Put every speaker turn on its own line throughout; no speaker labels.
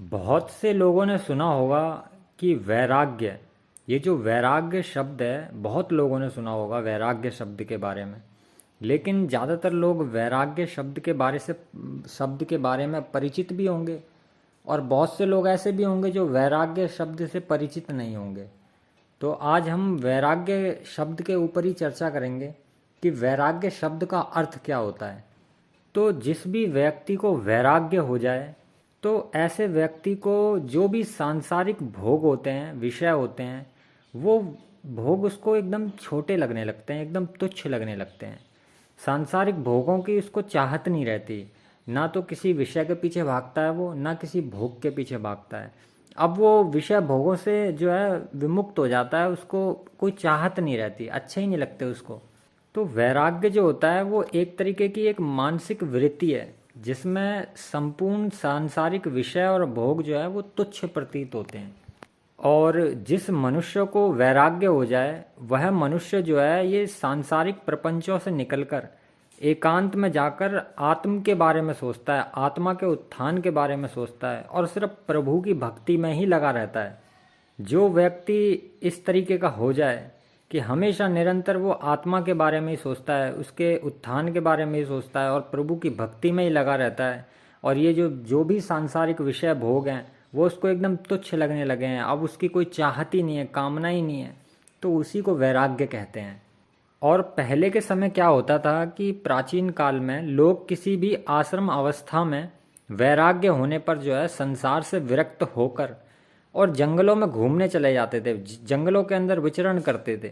बहुत से लोगों ने सुना होगा कि वैराग्य, ये जो वैराग्य शब्द है, बहुत लोगों ने सुना होगा वैराग्य शब्द के बारे में। लेकिन ज़्यादातर लोग वैराग्य शब्द के बारे में परिचित भी होंगे, और बहुत से लोग ऐसे भी होंगे जो वैराग्य शब्द से परिचित नहीं होंगे। तो आज हम वैराग्य शब्द के ऊपर ही चर्चा करेंगे कि वैराग्य शब्द का अर्थ क्या होता है। तो जिस भी व्यक्ति को वैराग्य हो जाए, तो ऐसे व्यक्ति को जो भी सांसारिक भोग होते हैं, विषय होते हैं, वो भोग उसको एकदम छोटे लगने लगते हैं, एकदम तुच्छ लगने लगते हैं। सांसारिक भोगों की उसको चाहत नहीं रहती, ना तो किसी विषय के पीछे भागता है वो, ना किसी भोग के पीछे भागता है। अब वो विषय भोगों से जो है विमुक्त हो जाता है, उसको कोई चाहत नहीं रहती, अच्छे ही नहीं लगते उसको। तो वैराग्य जो होता है वो एक तरीके की एक मानसिक वृत्ति है, जिसमें संपूर्ण सांसारिक विषय और भोग जो है वो तुच्छ प्रतीत होते हैं। और जिस मनुष्य को वैराग्य हो जाए, वह मनुष्य जो है ये सांसारिक प्रपंचों से निकलकर एकांत में जाकर आत्म के बारे में सोचता है, आत्मा के उत्थान के बारे में सोचता है, और सिर्फ प्रभु की भक्ति में ही लगा रहता है। जो व्यक्ति इस तरीके का हो जाए कि हमेशा निरंतर वो आत्मा के बारे में ही सोचता है, उसके उत्थान के बारे में ही सोचता है, और प्रभु की भक्ति में ही लगा रहता है, और ये जो जो भी सांसारिक विषय भोग हैं वो उसको एकदम तुच्छ लगने लगे हैं, अब उसकी कोई चाहत ही नहीं है, कामना ही नहीं है, तो उसी को वैराग्य कहते हैं। और पहले के समय क्या होता था कि प्राचीन काल में लोग किसी भी आश्रम अवस्था में वैराग्य होने पर जो है संसार से विरक्त होकर और जंगलों में घूमने चले जाते थे, जंगलों के अंदर विचरण करते थे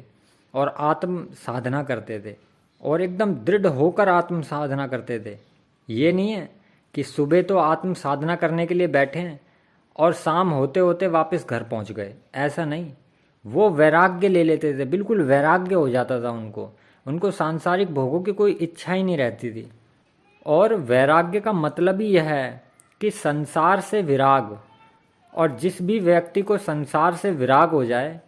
और आत्म साधना करते थे, और एकदम दृढ़ होकर आत्म साधना करते थे। ये नहीं है कि सुबह तो आत्म साधना करने के लिए बैठे हैं और शाम होते होते वापस घर पहुंच गए, ऐसा नहीं। वो वैराग्य ले लेते थे, बिल्कुल वैराग्य हो जाता था उनको, उनको सांसारिक भोगों की कोई इच्छा ही नहीं रहती थी। और वैराग्य का मतलब ही यह है कि संसार से विराग, और जिस भी व्यक्ति को संसार से विराग हो जाए,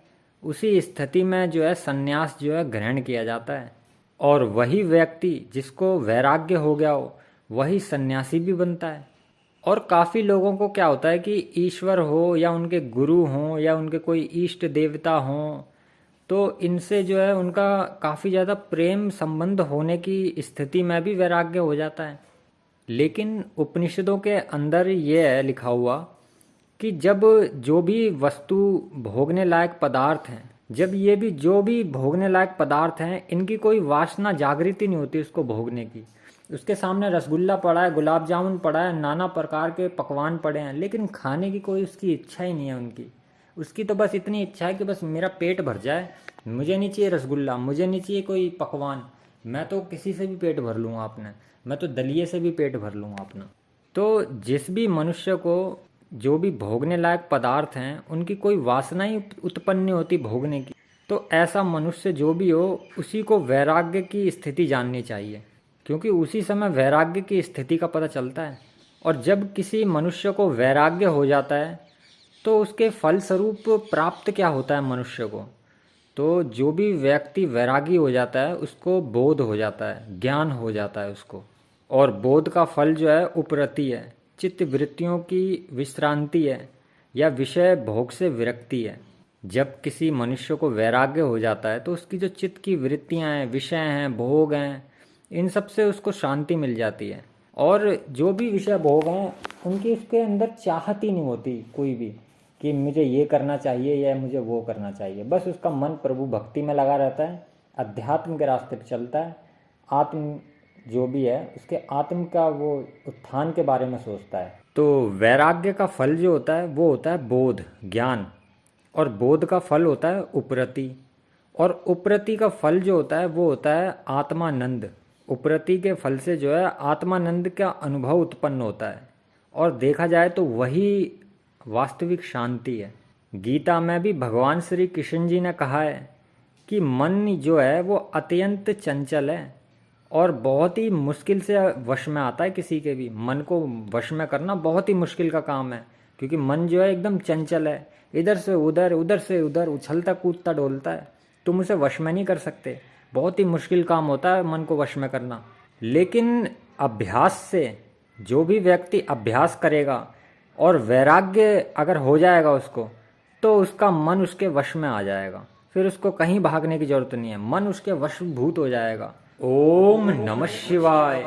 उसी स्थिति में जो है संन्यास जो है ग्रहण किया जाता है। और वही व्यक्ति जिसको वैराग्य हो गया हो, वही सन्यासी भी बनता है। और काफ़ी लोगों को क्या होता है कि ईश्वर हो या उनके गुरु हों या उनके कोई इष्ट देवता हों, तो इनसे जो है उनका काफ़ी ज़्यादा प्रेम संबंध होने की स्थिति में भी वैराग्य हो जाता है। लेकिन उपनिषदों के अंदर ये है लिखा हुआ कि जब जो भी वस्तु भोगने लायक पदार्थ हैं, जब ये भी जो भी भोगने लायक पदार्थ हैं, इनकी कोई वासना जागृति नहीं होती उसको भोगने की। उसके सामने रसगुल्ला पड़ा है, गुलाब जामुन पड़ा है, नाना प्रकार के पकवान पड़े हैं, लेकिन खाने की कोई उसकी इच्छा ही नहीं है उनकी। उसकी तो बस इतनी इच्छा है कि बस मेरा पेट भर जाए, मुझे नहीं चाहिए रसगुल्ला, मुझे नहीं चाहिए कोई पकवान, मैं तो किसी से भी पेट भर लूँगा अपना, मैं तो दलिये से भी पेट भर लूँगा अपना। तो जिस भी मनुष्य को जो भी भोगने लायक पदार्थ हैं उनकी कोई वासना ही उत्पन्न नहीं होती भोगने की, तो ऐसा मनुष्य जो भी हो उसी को वैराग्य की स्थिति जाननी चाहिए, क्योंकि उसी समय वैराग्य की स्थिति का पता चलता है। और जब किसी मनुष्य को वैराग्य हो जाता है तो उसके फलस्वरूप प्राप्त क्या होता है मनुष्य को, तो जो भी व्यक्ति वैरागी हो जाता है उसको बोध हो जाता है, ज्ञान हो जाता है उसको। और बोध का फल जो है उपरति है, चित्त वृत्तियों की विश्रांति है, या विषय भोग से विरक्ति है। जब किसी मनुष्य को वैराग्य हो जाता है तो उसकी जो चित्त की वृत्तियां हैं, विषय हैं, भोग हैं, इन सब से उसको शांति मिल जाती है। और जो भी विषय भोग हैं उनकी उसके अंदर चाहत ही नहीं होती कोई भी कि मुझे ये करना चाहिए या मुझे वो करना चाहिए। बस उसका मन प्रभु भक्ति में लगा रहता है, अध्यात्म के रास्ते पर चलता है, आत्म जो भी है उसके आत्म का वो उत्थान के बारे में सोचता है। तो वैराग्य का फल जो होता है वो होता है बोध, ज्ञान, और बोध का फल होता है उपरति, और उपरति का फल जो होता है वो होता है आत्मानंद। उपरति के फल से जो है आत्मानंद का अनुभव उत्पन्न होता है, और देखा जाए तो वही वास्तविक शांति है। गीता में भी भगवान श्री कृष्ण जी ने कहा है कि मन जो है वो अत्यंत चंचल है और बहुत ही मुश्किल से वश में आता है। किसी के भी मन को वश में करना बहुत ही मुश्किल का काम है, क्योंकि मन जो है एकदम चंचल है, इधर से उधर, उधर से उधर उछलता कूदता डोलता है। तुम उसे वश में नहीं कर सकते, बहुत ही मुश्किल काम होता है मन को वश में करना। लेकिन अभ्यास से जो भी व्यक्ति अभ्यास करेगा और वैराग्य अगर हो जाएगा उसको, तो उसका मन उसके वश में आ जाएगा, फिर उसको कहीं भागने की जरूरत नहीं है, मन उसके वशभूत हो जाएगा। ओम नमः शिवाय।